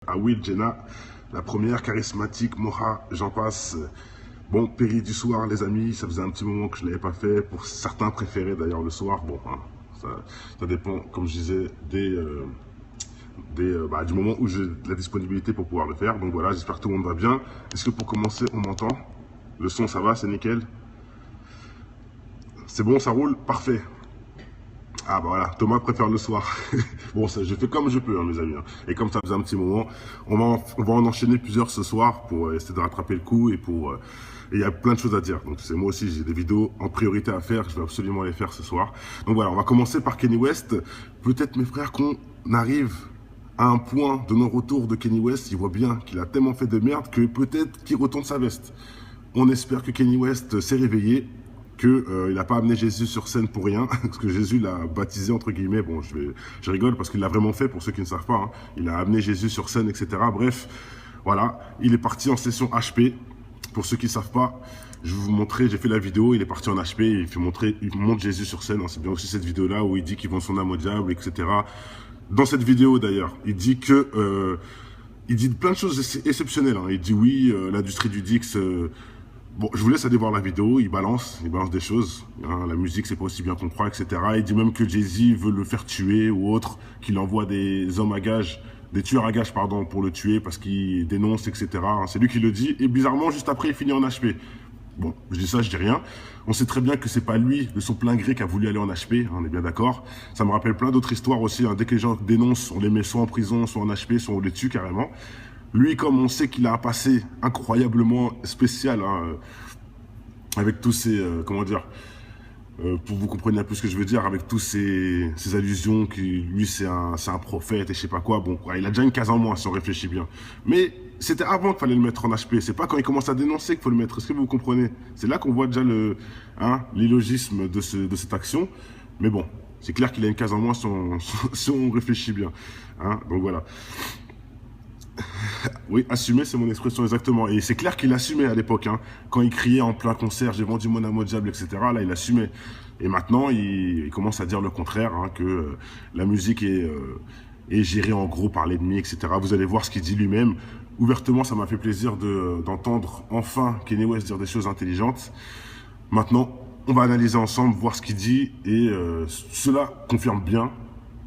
Awil, Jenna, la première, charismatique, Moha, j'en passe. Bon, Péri du soir, les amis, ça faisait un petit moment que je ne l'avais pas fait. Pour certains préférés d'ailleurs le soir, bon, hein, ça dépend, comme je disais, du moment où j'ai la disponibilité pour pouvoir le faire. Donc voilà, j'espère que tout le monde va bien. Est-ce que pour commencer, on m'entend? Le son, ça va, c'est nickel? C'est bon, ça roule? Parfait. Ah bah voilà, Thomas préfère le soir. Bon, ça, je fais comme je peux, hein, mes amis. Hein. Et comme ça faisait un petit moment, on va en enchaîner plusieurs ce soir pour essayer de rattraper le coup et il y a plein de choses à dire. Donc c'est moi aussi, j'ai des vidéos en priorité à faire. Je vais absolument les faire ce soir. Donc voilà, on va commencer par Kanye West. Peut-être, mes frères, qu'on arrive à un point de non-retour de Kanye West. Il voit bien qu'il a tellement fait de merde que peut-être qu'il retourne sa veste. On espère que Kanye West s'est réveillé, qu'il n'a pas amené Jésus sur scène pour rien, parce que Jésus l'a baptisé, entre guillemets. Bon, je rigole parce qu'il l'a vraiment fait, pour ceux qui ne savent pas. Hein. Il a amené Jésus sur scène, etc. Bref, voilà, il est parti en session HP. Pour ceux qui ne savent pas, je vais vous montrer, j'ai fait la vidéo, il est parti en HP, il montre Jésus sur scène. Hein. C'est bien aussi cette vidéo-là où il dit qu'il vend son âme au diable, etc. Dans cette vidéo, d'ailleurs, il dit que... il dit plein de choses exceptionnelles. Hein. Il dit oui, l'industrie du Dix... Bon, je vous laisse aller voir la vidéo, il balance des choses. Hein, la musique, c'est pas aussi bien qu'on croit, etc. Il dit même que Jay-Z veut le faire tuer ou autre, qu'il envoie des hommes à gages, des tueurs à gages, pardon, pour le tuer parce qu'il dénonce, etc. Hein, c'est lui qui le dit. Et bizarrement, juste après, il finit en HP. Bon, je dis ça, je dis rien. On sait très bien que c'est pas lui, de son plein gré, qui a voulu aller en HP, hein, on est bien d'accord. Ça me rappelle plein d'autres histoires aussi. Hein. Dès que les gens dénoncent, on les met soit en prison, soit en HP, soit on les tue carrément. Lui, comme on sait qu'il a un passé incroyablement spécial, hein, avec tous ces, comment dire, pour vous compreniez un peu ce que je veux dire, avec tous ces allusions, que lui c'est un prophète et je sais pas quoi, bon, il a déjà une case en moins si on réfléchit bien. Mais c'était avant qu'il fallait le mettre en HP, c'est pas quand il commence à dénoncer qu'il faut le mettre, est-ce que vous comprenez? C'est là qu'on voit déjà l'illogisme de cette action, mais bon, c'est clair qu'il a une case en moins si on réfléchit bien. Hein, donc voilà. Oui, assumer, c'est mon expression exactement. Et c'est clair qu'il assumait à l'époque. Hein. Quand il criait en plein concert, j'ai vendu mon âme au diable, etc. Là, il assumait. Et maintenant, il commence à dire le contraire, hein, que la musique est gérée en gros par l'ennemi, etc. Vous allez voir ce qu'il dit lui-même. Ouvertement, ça m'a fait plaisir d'entendre enfin Kanye West dire des choses intelligentes. Maintenant, on va analyser ensemble, voir ce qu'il dit. Et cela confirme bien,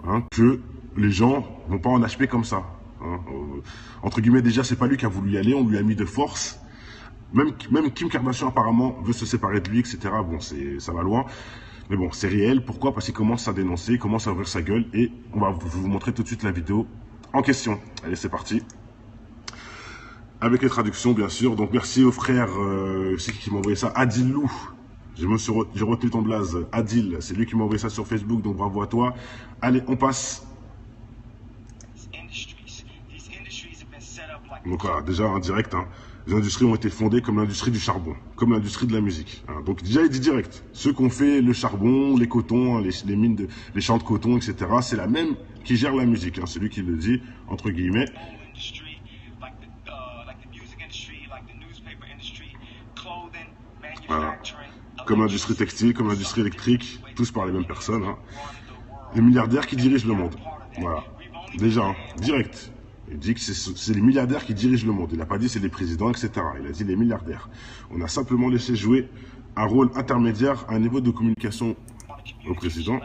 hein, que les gens vont pas en HP comme ça. Hein, entre guillemets, déjà, c'est pas lui qui a voulu y aller, on lui a mis de force. Même Kim Kardashian, apparemment, veut se séparer de lui, etc. Bon, ça va loin. Mais bon, c'est réel. Pourquoi? Parce qu'il commence à dénoncer, il commence à ouvrir sa gueule. Et je vais vous montrer tout de suite la vidéo en question. Allez, c'est parti. Avec les traductions, bien sûr. Donc, merci au frère, c'est qui m'a envoyé ça, Adil Lou. J'ai retenu ton blaze, Adil. C'est lui qui m'a envoyé ça sur Facebook, donc bravo à toi. Allez, on passe. Donc voilà, déjà en direct, hein, les industries ont été fondées comme l'industrie du charbon, comme l'industrie de la musique. Hein. Donc déjà il dit direct, ceux qui ont fait le charbon, les cotons, hein, les mines, les champs de coton, etc. C'est la même qui gère la musique, hein, c'est lui qui le dit, entre guillemets. Voilà. Comme l'industrie textile, comme l'industrie électrique, tous par les mêmes personnes. Hein. Les milliardaires qui dirigent le monde. Voilà. Déjà, hein, direct. Il dit que c'est les milliardaires qui dirigent le monde. Il n'a pas dit c'est les présidents, etc. Il a dit les milliardaires. On a simplement laissé jouer un rôle intermédiaire à un niveau de communication au président.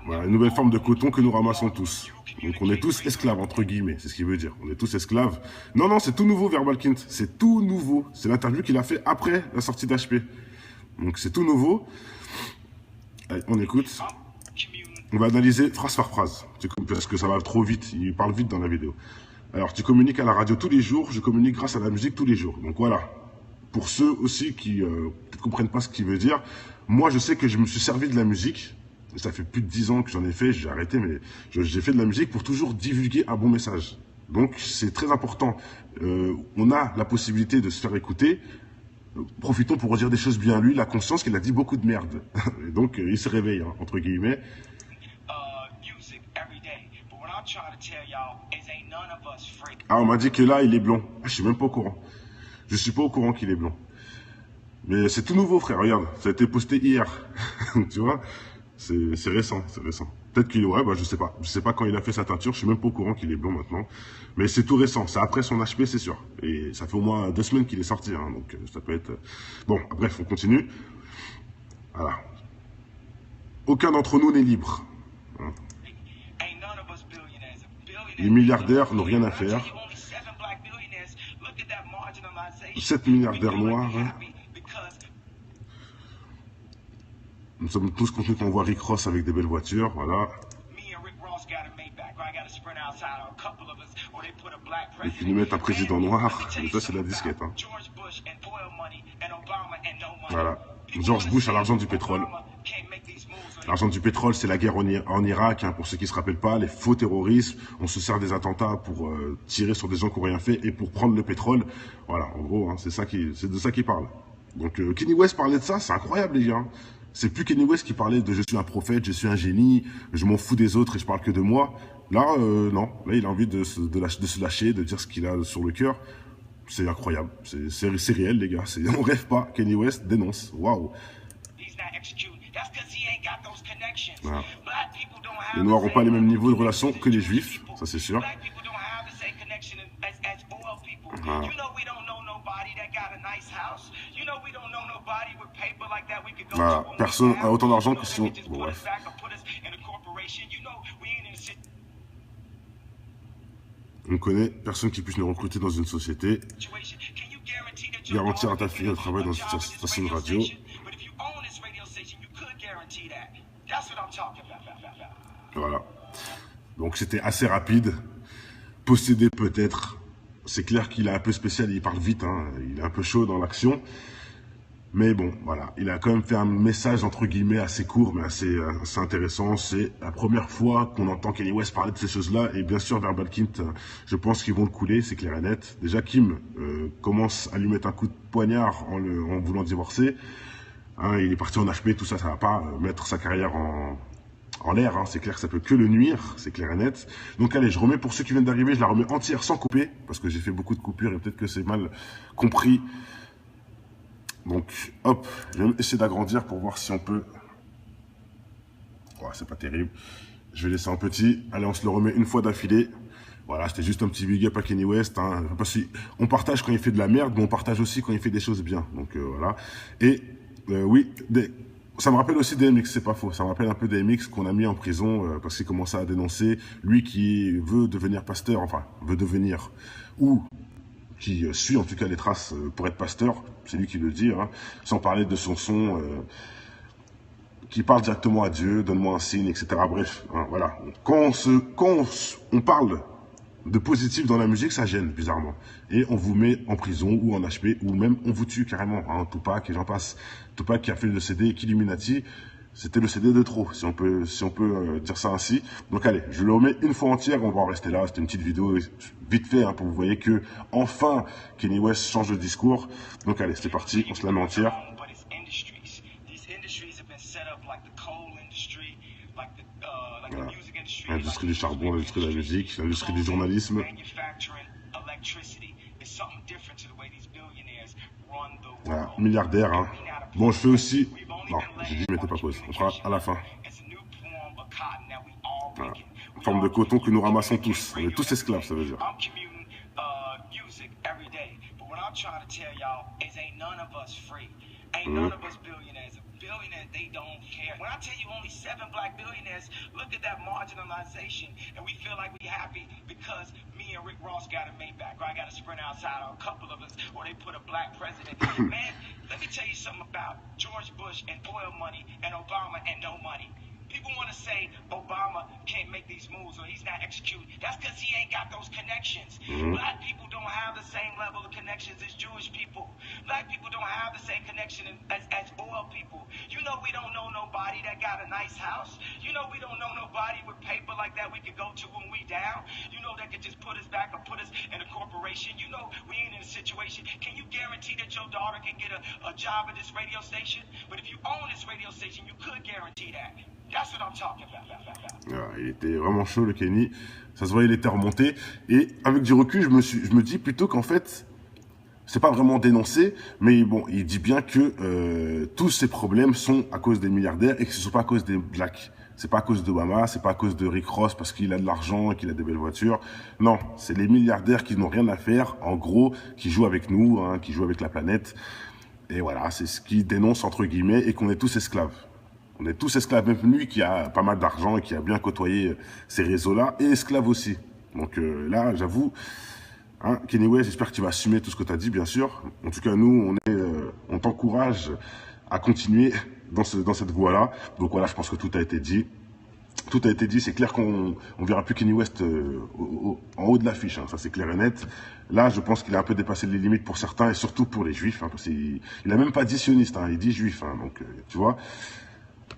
Voilà, une nouvelle forme de coton que nous ramassons tous. Donc on est tous esclaves, entre guillemets, c'est ce qu'il veut dire. On est tous esclaves. Non, non, c'est tout nouveau, Verbalkind. C'est tout nouveau. C'est l'interview qu'il a fait après la sortie d'HP. Donc c'est tout nouveau. Allez, on écoute. On va analyser phrase par phrase, parce que ça va trop vite, il parle vite dans la vidéo. Alors, tu communiques à la radio tous les jours, je communique grâce à la musique tous les jours. Donc voilà, pour ceux aussi qui ne comprennent pas ce qu'il veut dire, moi je sais que je me suis servi de la musique, ça fait plus de 10 ans que j'en ai fait, j'ai arrêté, mais j'ai fait de la musique pour toujours divulguer un bon message. Donc c'est très important, on a la possibilité de se faire écouter, profitons pour redire des choses bien à lui, la conscience qu'il a dit beaucoup de merde. Et donc il se réveille, hein, entre guillemets. Ah, on m'a dit que là, il est blond. Je suis même pas au courant. Je suis pas au courant qu'il est blond. Mais c'est tout nouveau, frère. Regarde, ça a été posté hier. Tu vois, c'est récent, c'est récent. Peut-être qu'il est, ouais, bah, je sais pas. Je sais pas quand il a fait sa teinture. Je suis même pas au courant qu'il est blond maintenant. Mais c'est tout récent. C'est après son HP, c'est sûr. Et ça fait au moins 2 semaines qu'il est sorti, hein. Donc, ça peut être, bon, bref, on continue. Voilà. Aucun d'entre nous n'est libre. Hein. Les milliardaires n'ont rien à faire. 7 milliardaires noirs. Hein. Nous sommes tous contents qu'on voit Rick Ross avec des belles voitures, voilà. Et puis nous mettent un président noir, mais ça c'est la disquette. Hein. Voilà. George Bush a l'argent du pétrole. L'argent du pétrole, c'est la guerre en Irak, hein, pour ceux qui ne se rappellent pas, les faux terroristes. On se sert des attentats pour tirer sur des gens qui n'ont rien fait et pour prendre le pétrole. Voilà, en gros, hein, c'est de ça qu'il parle. Donc Kanye West parlait de ça, c'est incroyable les gars. C'est plus Kanye West qui parlait de je suis un prophète, je suis un génie, je m'en fous des autres et je parle que de moi. Là, non. Là, il a envie de se lâcher, de dire ce qu'il a sur le cœur. C'est incroyable. C'est réel, les gars. On rêve pas. Kanye West dénonce. Waouh. Voilà. Les Noirs n'ont pas les mêmes niveaux de relations que les Juifs, ça c'est sûr. Voilà. Voilà. Personne a autant d'argent que si on... Bon, bref. On connaît personne qui puisse nous recruter dans une société. Garantir à ta fille un travail dans une station de radio. Voilà. Donc c'était assez rapide. Possédé peut-être. C'est clair qu'il est un peu spécial, il parle vite, hein. Il est un peu chaud dans l'action. Mais bon, voilà. Il a quand même fait un message, entre guillemets, assez court, mais assez intéressant. C'est la première fois qu'on entend Kanye West parler de ces choses-là. Et bien sûr, Verbal Kint, je pense qu'ils vont le couler, c'est clair et net. Déjà, Kim commence à lui mettre un coup de poignard en voulant divorcer. Hein, il est parti en HP, tout ça, ça va pas mettre sa carrière en l'air, hein. C'est clair que ça peut que le nuire, c'est clair et net. Donc allez, je remets pour ceux qui viennent d'arriver, je la remets entière sans couper, parce que j'ai fait beaucoup de coupures et peut-être que c'est mal compris. Donc hop, je vais essayer d'agrandir pour voir si on peut... Ouais, c'est pas terrible. Je vais laisser un petit, allez on se le remet une fois d'affilée. Voilà, c'était juste un petit big up à Kanye West, hein. Parce qu'on partage quand il fait de la merde, mais on partage aussi quand il fait des choses bien. Donc voilà. Et oui, ça me rappelle aussi DMX, c'est pas faux. Ça me rappelle un peu DMX qu'on a mis en prison parce qu'il commençait à dénoncer, lui qui veut devenir pasteur, enfin, veut devenir, ou qui suit en tout cas les traces pour être pasteur, c'est lui qui le dit, hein, sans parler de son son qui parle directement à Dieu, donne-moi un signe, etc. Bref, hein, voilà. Quand on parle de positif dans la musique, ça gêne, bizarrement. Et on vous met en prison ou en HP, ou même on vous tue carrément, hein, Tupac et j'en passe. Tupac qui a fait le CD Illuminati, c'était le CD de trop, si on peut dire ça ainsi. Donc allez, je le remets une fois entière, on va en rester là. C'était une petite vidéo vite fait, hein, pour que vous voyez que enfin Kanye West change de discours. Donc allez, c'est parti, on se la met entière. Voilà. L'industrie du charbon, l'industrie de la musique, l'industrie du journalisme. Voilà, milliardaire, hein. Bon, je fais aussi... Non, j'ai dit, mettez pas pause. On fera à la fin. Voilà. Une forme de coton que nous ramassons tous. On est tous esclaves, ça veut dire. Billionaires, they don't care. When I tell you only 7 black billionaires, look at that marginalization, and we feel like we're happy because me and Rick Ross got a Maybach, or I got a Sprint outside, or a couple of us, or they put a black president. Man, let me tell you something about George Bush and oil money and Obama and no money. People want to say Obama can't make these moves or he's not executing. That's because he ain't got those connections. Black people don't have the same level of connections as Jewish people. Black people don't have the same connection as oil people. You know we don't know nobody that got a nice house. You know we don't know nobody with paper like that we could go to when we down. You know that could just put us back or put us in a corporation. You know we ain't in a situation. Can you guarantee that your daughter can get a job at this radio station? But if you own this radio station, you could guarantee that. Ah, il était vraiment chaud le Kenny, ça se voyait, il était remonté. Et avec du recul, je me dis plutôt qu'en fait, c'est pas vraiment dénoncé, mais bon, il dit bien que tous ces problèmes sont à cause des milliardaires et que ce ne sont pas à cause des blacks. C'est pas à cause d'Obama, c'est pas à cause de Rick Ross parce qu'il a de l'argent et qu'il a des belles voitures. Non, c'est les milliardaires qui n'ont rien à faire, en gros, qui jouent avec nous, hein, qui jouent avec la planète. Et voilà, c'est ce qui dénonce, entre guillemets, et qu'on est tous esclaves. On est tous esclaves, même lui qui a pas mal d'argent et qui a bien côtoyé ces réseaux-là, et esclave aussi. Donc là, j'avoue, hein, Kanye West, j'espère que tu vas assumer tout ce que tu as dit, bien sûr. En tout cas, nous, on t'encourage à continuer dans cette voie-là. Donc voilà, je pense que tout a été dit. Tout a été dit, c'est clair qu'on verra plus Kanye West en haut de l'affiche, hein, ça c'est clair et net. Là, je pense qu'il a un peu dépassé les limites pour certains, et surtout pour les juifs, hein, parce qu'il a même pas dit sioniste, hein, il dit juif, hein, donc tu vois.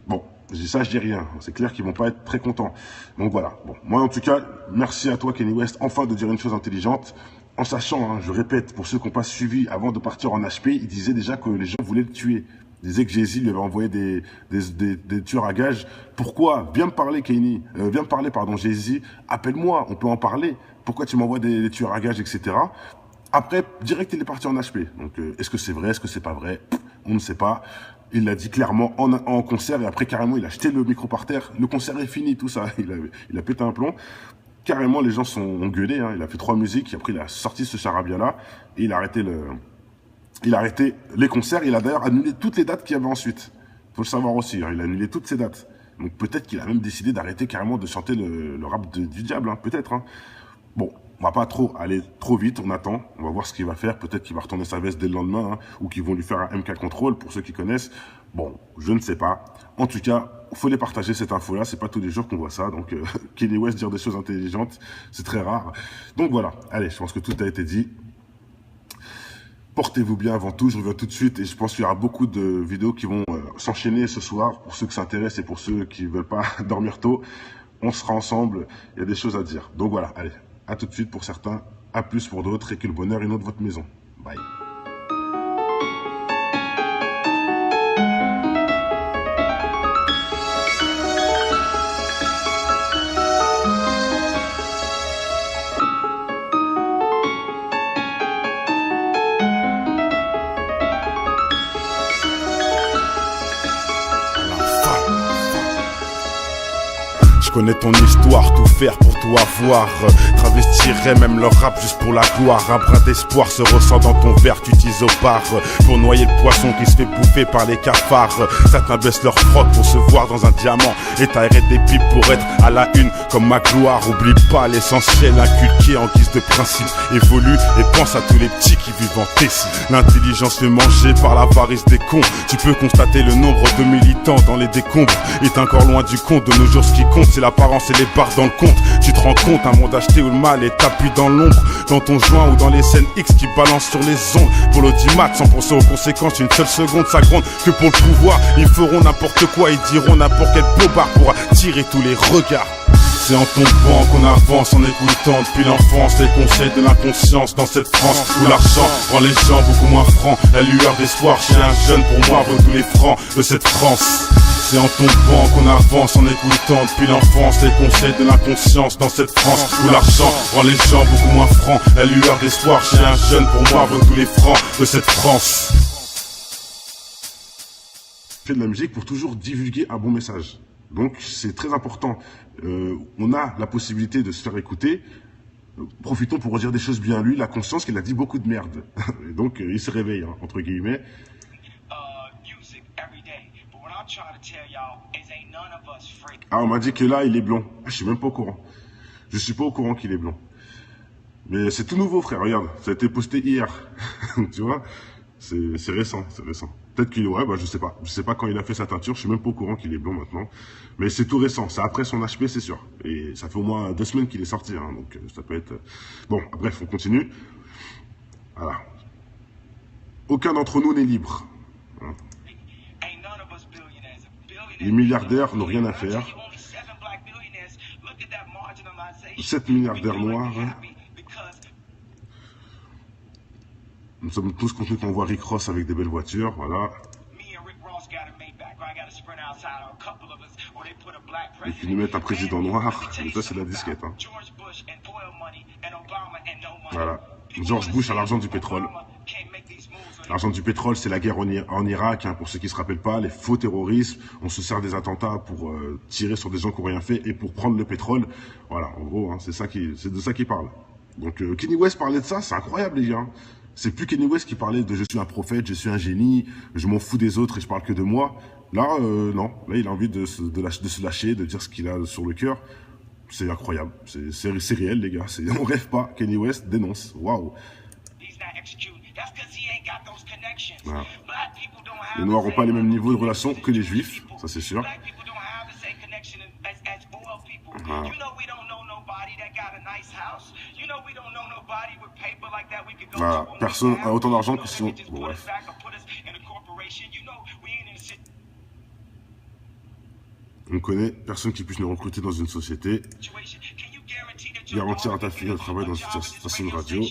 Bon, ça je dis rien, c'est clair qu'ils vont pas être très contents. Donc voilà, bon, moi en tout cas, merci à toi Kanye West, enfin de dire une chose intelligente, en sachant, hein, je répète, pour ceux qui n'ont pas suivi, avant de partir en HP, il disait déjà que les gens voulaient le tuer. Il disait que Jay-Z lui avait envoyé des tueurs à gages. Pourquoi? Viens me parler, Kanye. Viens me parler, pardon, Jay-Z. Appelle-moi, on peut en parler. Pourquoi tu m'envoies des tueurs à gages, etc. Après, direct, il est parti en HP. Donc, est-ce que c'est vrai? Est-ce que c'est pas vrai? On ne sait pas. Il l'a dit clairement en concert et après, carrément, il a jeté le micro par terre. Le concert est fini, tout ça. Il a pété un plomb. Carrément, les gens ont gueulé. Hein. Il a fait 3 musiques. Et après, il a sorti ce charabia-là. Et il a arrêté les concerts, il a d'ailleurs annulé toutes les dates qu'il y avait ensuite. Il faut le savoir aussi, hein, il a annulé toutes ces dates. Donc peut-être qu'il a même décidé d'arrêter carrément de chanter le rap du diable, hein, peut-être. Hein. Bon, on va pas aller trop vite, on attend, on va voir ce qu'il va faire. Peut-être qu'il va retourner sa veste dès le lendemain, hein, ou qu'ils vont lui faire un MK Control, pour ceux qui connaissent. Bon, je ne sais pas. En tout cas, il faut les partager cette info-là, c'est pas tous les jours qu'on voit ça. Donc Kanye West dire des choses intelligentes, c'est très rare. Donc voilà, allez, je pense que tout a été dit. Portez-vous bien avant tout, je reviens tout de suite et je pense qu'il y aura beaucoup de vidéos qui vont s'enchaîner ce soir pour ceux qui s'intéressent et pour ceux qui ne veulent pas dormir tôt. On sera ensemble, il y a des choses à dire. Donc voilà, allez, à tout de suite pour certains, à plus pour d'autres et que le bonheur inonde votre maison. Bye. Je connais ton histoire, tout faire pour tout avoir. Travestirais même leur rap juste pour la gloire. Un brin d'espoir se ressent dans ton verre, tu utilises au bar pour noyer le poisson qui se fait bouffer par les cafards. Certains baissent leur froc pour se voir dans un diamant et t'aérer des pipes pour être à la une comme ma gloire. Oublie pas l'essentiel inculqué en guise de principe. Évolue et pense à tous les petits qui vivent en Tessie. L'intelligence fait manger par l'avarice des cons. Tu peux constater le nombre de militants dans les décombres est encore loin du compte. De nos jours ce qui compte c'est l'apparence et les barres dans le compte. Tu te rends compte, un monde acheté où le mal est tapis dans l'ombre, dans ton joint ou dans les scènes X qui balancent sur les ondes. Pour l'audimat, sans penser aux conséquences, une seule seconde ça gronde. Que pour le pouvoir, ils feront n'importe quoi, ils diront n'importe quel bobard pour attirer tous les regards. C'est en tombant qu'on avance, en écoutant depuis l'enfance les conseils de l'inconscience dans cette France où l'argent rend les gens beaucoup moins francs. La lueur d'espoir chez un jeune pour moi vaut tous les francs de cette France. C'est en tombant qu'on avance, en écoutant depuis l'enfance les conseils de l'inconscience dans cette France où l'argent rend les gens beaucoup moins francs. La lueur d'espoir chez un jeune pour moi vaut tous les francs de cette France. Je fais de la musique pour toujours divulguer un bon message. Donc c'est très important. On a la possibilité de se faire écouter. Profitons pour redire des choses bien. Lui, la conscience qu'il a dit beaucoup de merde. Et donc il se réveille, hein, entre guillemets. Ah, on m'a dit que là, il est blond. Je suis même pas au courant. Je suis pas au courant qu'il est blond. Mais c'est tout nouveau, frère. Regarde, ça a été posté hier. Tu vois, c'est récent, c'est récent. Peut-être qu'il, ouais, bah je sais pas. Je sais pas quand il a fait sa teinture. Je suis même pas au courant qu'il est blond maintenant. Mais c'est tout récent. C'est après son HP, c'est sûr. Et ça fait au moins 2 semaines qu'il est sorti. Hein, donc ça peut être. Bon, bref, on continue. Voilà. Aucun d'entre nous n'est libre. Hein. Les milliardaires n'ont rien à faire. 7 milliardaires noirs. Nous sommes tous contents qu'on voit Rick Ross avec des belles voitures, voilà. Et qu'ils nous mettent un président noir. Et ça, c'est la disquette. Hein. Voilà. George Bush a l'argent du pétrole. L'argent du pétrole, c'est la guerre en Irak, hein, pour ceux qui se rappellent pas, les faux terrorismes. On se sert des attentats pour tirer sur des gens qui n'ont rien fait et pour prendre le pétrole. Voilà, en gros, hein, c'est de ça qu'il parle. Donc Kanye West parlait de ça, c'est incroyable les gars. C'est plus Kanye West qui parlait de je suis un prophète, je suis un génie, je m'en fous des autres et je parle que de moi. Là, non. Là, il a envie de se lâcher, de dire ce qu'il a sur le cœur. C'est incroyable. C'est réel, les gars. On rêve pas. Kanye West dénonce. Waouh. Voilà. Les Noirs n'ont pas les mêmes niveaux de relation que les Juifs, ça c'est sûr. Voilà. Voilà. Personne a autant d'argent que si on... Bon, bref. On connaît personne qui puisse nous recruter dans une société, garantir à ta fille un travail dans une station de radio.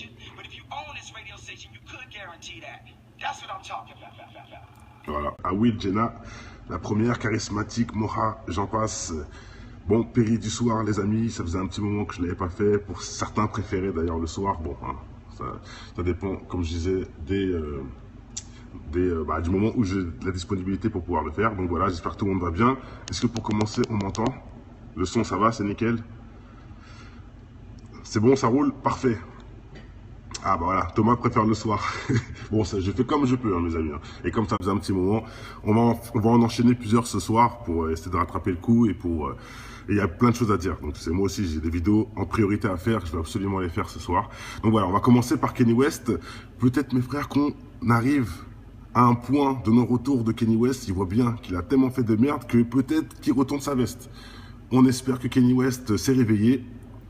Voilà. Ah oui, Jenna, la première charismatique, Moha, j'en passe. Bon, Péri du soir, les amis, ça faisait un petit moment que je ne l'avais pas fait. Pour certains préférés d'ailleurs le soir, bon, hein, ça dépend, comme je disais, du moment où j'ai la disponibilité pour pouvoir le faire. Donc voilà, j'espère que tout le monde va bien. Est-ce que pour commencer, on m'entend? Le son, ça va, c'est nickel? C'est bon, ça roule? Parfait. Ah bah voilà, Thomas préfère le soir. Bon, ça, je fais comme je peux, hein, mes amis. Hein. Et comme ça faisait un petit moment, on va en enchaîner plusieurs ce soir pour essayer de rattraper le coup et pour... il y a plein de choses à dire. Donc c'est moi aussi, j'ai des vidéos en priorité à faire. Je vais absolument les faire ce soir. Donc voilà, on va commencer par Kanye West. Peut-être, mes frères, qu'on arrive à un point de non-retour de Kanye West. Il voit bien qu'il a tellement fait de merde que peut-être qu'il retourne sa veste. On espère que Kanye West s'est réveillé,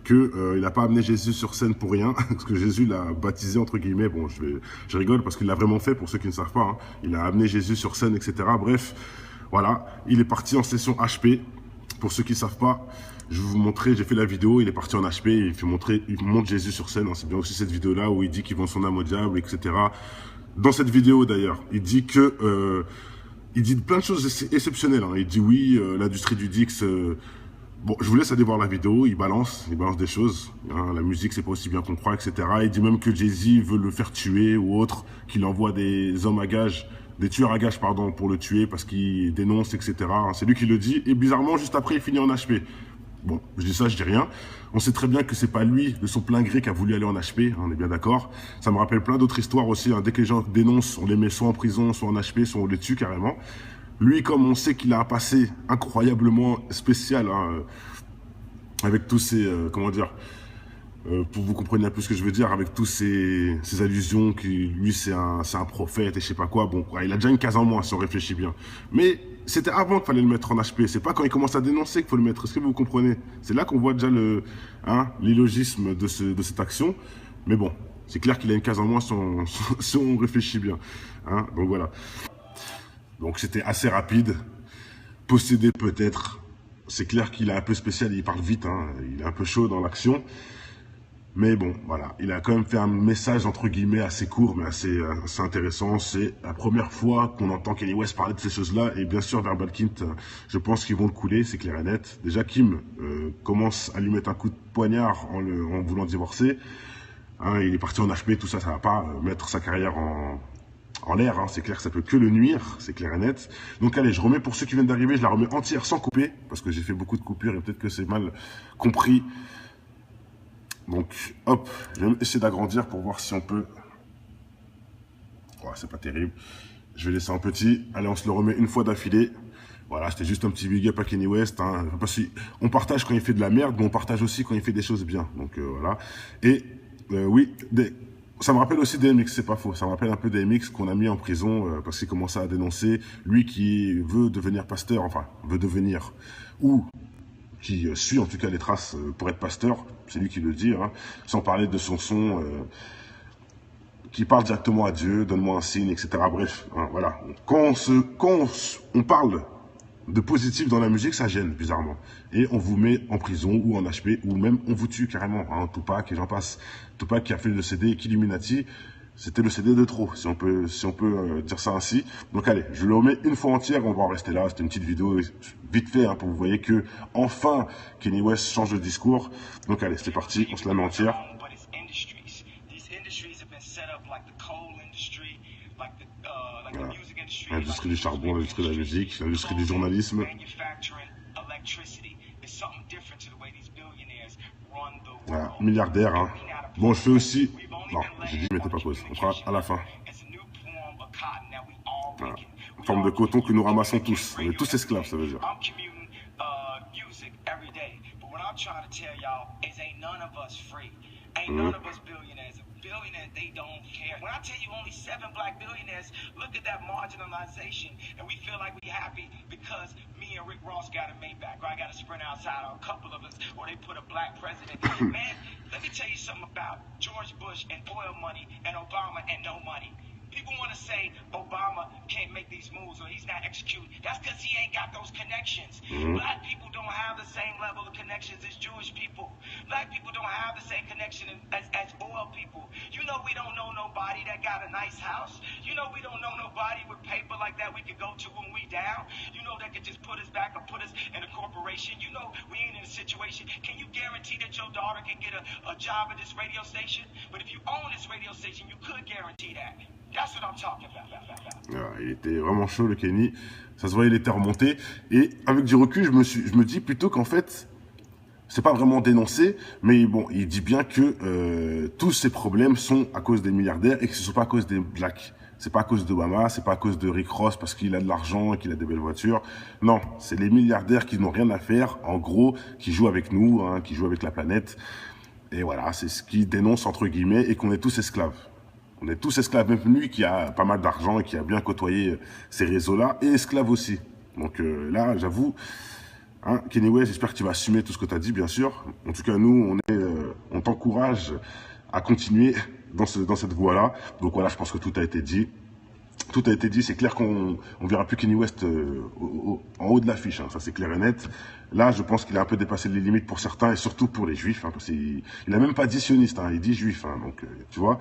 qu'il n'a pas amené Jésus sur scène pour rien, parce que Jésus l'a baptisé, entre guillemets. Bon, je rigole parce qu'il l'a vraiment fait, pour ceux qui ne savent pas. Hein. Il a amené Jésus sur scène, etc. Bref, voilà, il est parti en session HP. Pour ceux qui ne savent pas, je vais vous montrer, j'ai fait la vidéo, il est parti en HP, il montre Jésus sur scène. Hein. C'est bien aussi cette vidéo-là où il dit qu'il vend son âme au diable, etc. Dans cette vidéo d'ailleurs, il dit que... il dit plein de choses exceptionnelles. Hein. Il dit oui, l'industrie du Dix... bon, je vous laisse aller voir la vidéo, il balance des choses. Hein. La musique, c'est pas aussi bien qu'on croit, etc. Il dit même que Jay-Z veut le faire tuer ou autre, qu'il envoie des hommes à gages, des tueurs à gages, pardon, pour le tuer parce qu'il dénonce, etc. Hein. C'est lui qui le dit. Et bizarrement, juste après, il finit en HP. Bon, je dis ça, je dis rien. On sait très bien que c'est pas lui, de son plein gré, qui a voulu aller en HP, hein, on est bien d'accord. Ça me rappelle plein d'autres histoires aussi. Hein. Dès que les gens dénoncent, on les met soit en prison, soit en HP, soit on les tue carrément. Lui, comme on sait qu'il a un passé incroyablement spécial, hein, avec tous ces, comment dire, pour que vous compreniez un peu ce que je veux dire, avec tous ces allusions, que lui c'est un prophète et je sais pas quoi, bon, il a déjà une case en moins si on réfléchit bien. Mais c'était avant qu'il fallait le mettre en HP, c'est pas quand il commence à dénoncer qu'il faut le mettre, est-ce que vous comprenez? C'est là qu'on voit déjà l'illogisme de cette action, mais bon, c'est clair qu'il a une case en moins si on réfléchit bien. Hein, donc voilà. Donc c'était assez rapide, possédé peut-être, c'est clair qu'il est un peu spécial, il parle vite, hein, il est un peu chaud dans l'action. Mais bon, voilà, il a quand même fait un message entre guillemets assez court, mais assez intéressant. C'est la première fois qu'on entend Kanye West parler de ces choses-là. Et bien sûr, Verbal Kint, je pense qu'ils vont le couler, c'est clair et net. Déjà, Kim commence à lui mettre un coup de poignard en voulant divorcer. Hein, il est parti en HP, tout ça, ça va pas mettre sa carrière en l'air. Hein, c'est clair que ça peut que le nuire, c'est clair et net. Donc allez, je remets pour ceux qui viennent d'arriver, je la remets entière sans couper, parce que j'ai fait beaucoup de coupures et peut-être que c'est mal compris. Donc, hop, je vais essayer d'agrandir pour voir si on peut... Ouais, c'est pas terrible. Je vais laisser en petit. Allez, on se le remet une fois d'affilée. Voilà, c'était juste un petit big up à Kanye West. Hein. Parce qu'on partage quand il fait de la merde, mais on partage aussi quand il fait des choses bien. Donc, voilà. Et, oui, ça me rappelle aussi DMX, c'est pas faux. Ça me rappelle un peu DMX qu'on a mis en prison parce qu'il commençait à dénoncer. Lui qui veut devenir pasteur, enfin, veut devenir... ou qui suit en tout cas les traces pour être pasteur, c'est lui qui le dit, hein, sans parler de son son qui parle directement à Dieu, donne-moi un signe, etc. Bref, hein, voilà. Quand on parle de positif dans la musique, ça gêne bizarrement. Et on vous met en prison ou en HP, ou même on vous tue carrément, hein, Tupac et j'en passe. Tupac qui a fait le CD Illuminati, c'était le CD de trop, si on peut dire ça ainsi. Donc allez, je le remets une fois entière, on va en rester là. C'était une petite vidéo vite fait pour que vous voyez que enfin Kanye West change de discours. Donc allez, c'est parti, on se la met entière. L'industrie du charbon, l'industrie de la musique, l'industrie du journalisme. Voilà, milliardaire, hein. Bon, je fais aussi... Non, j'ai dit mettez pas pause, on fera à la fin. Voilà. Une forme de coton que nous ramassons tous. On est tous esclaves, ça veut dire. Billionaires, they don't care. When I tell you only 7 black billionaires, look at that marginalization, and we feel like we're happy because me and Rick Ross got a Maybach, or I got a Sprint outside, or a couple of us, or they put a black president. Man, let me tell you something about George Bush and oil money and Obama and no money. People want to say Obama can't make these moves or he's not executing. That's because he ain't got those connections. Black people don't have the same level of connections as Jewish people. Black people don't have the same connection as oil people. You know we don't know nobody that got a nice house. You know we don't know nobody with paper like that we could go to when we down. You know that could just put us back or put us in a corporation. You know we ain't in a situation. Can you guarantee that your daughter can get a job at this radio station? But if you own this radio station, you could guarantee that. That's what I'm talking about. Ah, il était vraiment chaud, le Kenny. Ça se voyait, il était remonté. Et avec du recul, je me dis plutôt qu'en fait, c'est pas vraiment dénoncé, mais bon, il dit bien que tous ces problèmes sont à cause des milliardaires et que ce ne sont pas à cause des blacks. C'est pas à cause d'Obama, c'est pas à cause de Rick Ross parce qu'il a de l'argent et qu'il a des belles voitures. Non, c'est les milliardaires qui n'ont rien à faire, en gros, qui jouent avec nous, hein, qui jouent avec la planète. Et voilà, c'est ce qui dénonce, entre guillemets, et qu'on est tous esclaves. On est tous esclaves, même lui qui a pas mal d'argent et qui a bien côtoyé ces réseaux-là, et esclave aussi. Donc là, j'avoue, hein, Kanye West, j'espère que tu vas assumer tout ce que tu as dit, bien sûr. En tout cas, nous, on t'encourage à continuer dans cette voie-là. Donc voilà, je pense que tout a été dit. Tout a été dit, c'est clair qu'on ne verra plus Kanye West en haut de l'affiche, hein, ça c'est clair et net. Là, je pense qu'il a un peu dépassé les limites pour certains, et surtout pour les juifs, hein, parce qu'il n'a même pas dit sioniste, hein, il dit juif, hein, donc tu vois.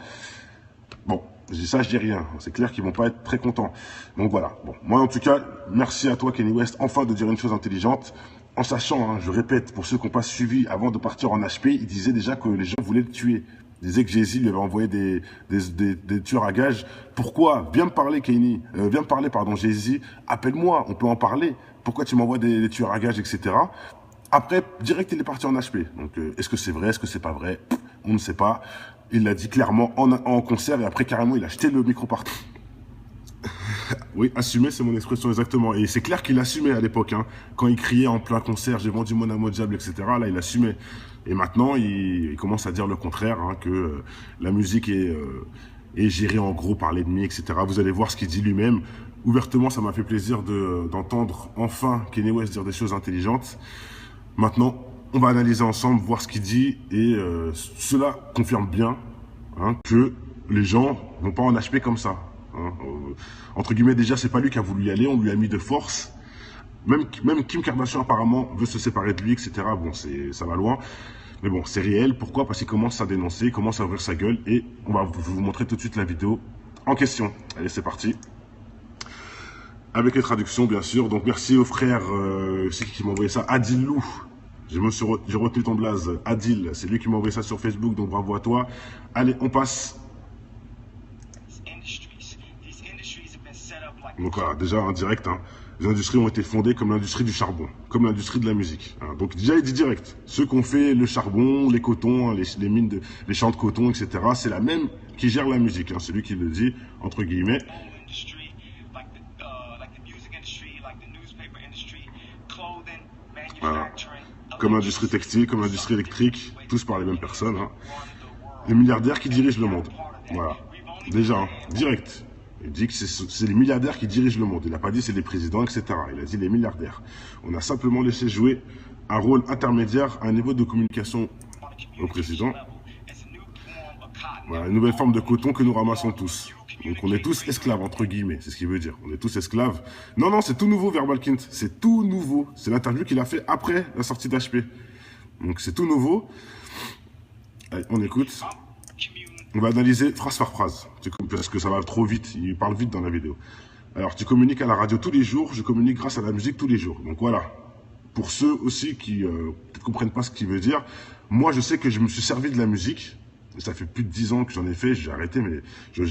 Bon, je dis ça, je dis rien. C'est clair qu'ils vont pas être très contents. Donc voilà. Bon, moi en tout cas, merci à toi Kanye West, enfin de dire une chose intelligente. En sachant, hein, je répète, pour ceux qui n'ont pas suivi, avant de partir en HP, il disait déjà que les gens voulaient le tuer. Il disait que Jay-Z lui avait envoyé des tueurs à gages. Pourquoi? Viens me parler, Kanye. Viens me parler, pardon, Jay-Z. Appelle-moi, on peut en parler. Pourquoi tu m'envoies des tueurs à gages, etc. Après, direct, il est parti en HP. Donc, est-ce que c'est vrai? Est-ce que c'est pas vrai? On ne sait pas. Il l'a dit clairement en concert et après, carrément, il a jeté le micro par terre. Oui, assumer, c'est mon expression exactement. Et c'est clair qu'il assumait à l'époque. Hein. Quand il criait en plein concert, j'ai vendu mon âme au diable, etc. Là, il assumait. Et maintenant, il commence à dire le contraire, hein, que la musique est gérée en gros par l'ennemi, etc. Vous allez voir ce qu'il dit lui-même. Ouvertement, ça m'a fait plaisir d'entendre enfin Kanye West dire des choses intelligentes. Maintenant, on va analyser ensemble, voir ce qu'il dit. Et cela confirme bien, hein, que les gens vont pas en HP comme ça. Hein. Entre guillemets, déjà, c'est pas lui qui a voulu y aller, on lui a mis de force. Même Kim Kardashian, apparemment, veut se séparer de lui, etc. Bon, ça va loin. Mais bon, c'est réel. Pourquoi? Parce qu'il commence à dénoncer, il commence à ouvrir sa gueule. Et on va vous montrer tout de suite la vidéo en question. Allez, c'est parti. Avec les traductions, bien sûr. Donc, merci au frère qui m'a envoyé ça. Adil Lou. J'ai retenu ton blaze. Adil, c'est lui qui m'a envoyé ça sur Facebook. Donc, bravo à toi. Allez, on passe. Donc voilà, déjà en direct, hein, les industries ont été fondées comme l'industrie du charbon, comme l'industrie de la musique. Hein. Donc déjà il dit direct, ceux qui ont fait le charbon, les cotons, hein, les mines, les champs de coton, etc. C'est la même qui gère la musique, hein, c'est lui qui le dit, entre guillemets. Voilà. Comme l'industrie textile, comme l'industrie électrique, tous par les mêmes personnes. Hein. Les milliardaires qui dirigent le monde. Voilà, déjà, hein, direct. Il dit que c'est les milliardaires qui dirigent le monde. Il n'a pas dit c'est les présidents, etc. Il a dit les milliardaires. On a simplement laissé jouer un rôle intermédiaire à un niveau de communication au président. Voilà, une nouvelle forme de coton que nous ramassons tous. Donc on est tous esclaves, entre guillemets, c'est ce qu'il veut dire. On est tous esclaves. Non, non, c'est tout nouveau, Verbalkind. C'est tout nouveau. C'est l'interview qu'il a fait après la sortie d'HP. Donc c'est tout nouveau. Allez, on écoute. On va analyser phrase par phrase, parce que ça va trop vite, il parle vite dans la vidéo. Alors, tu communiques à la radio tous les jours, je communique grâce à la musique tous les jours. Donc voilà, pour ceux aussi qui ne comprennent pas ce qu'il veut dire, moi je sais que je me suis servi de la musique, ça fait plus de 10 ans que j'en ai fait, j'ai arrêté, mais j'ai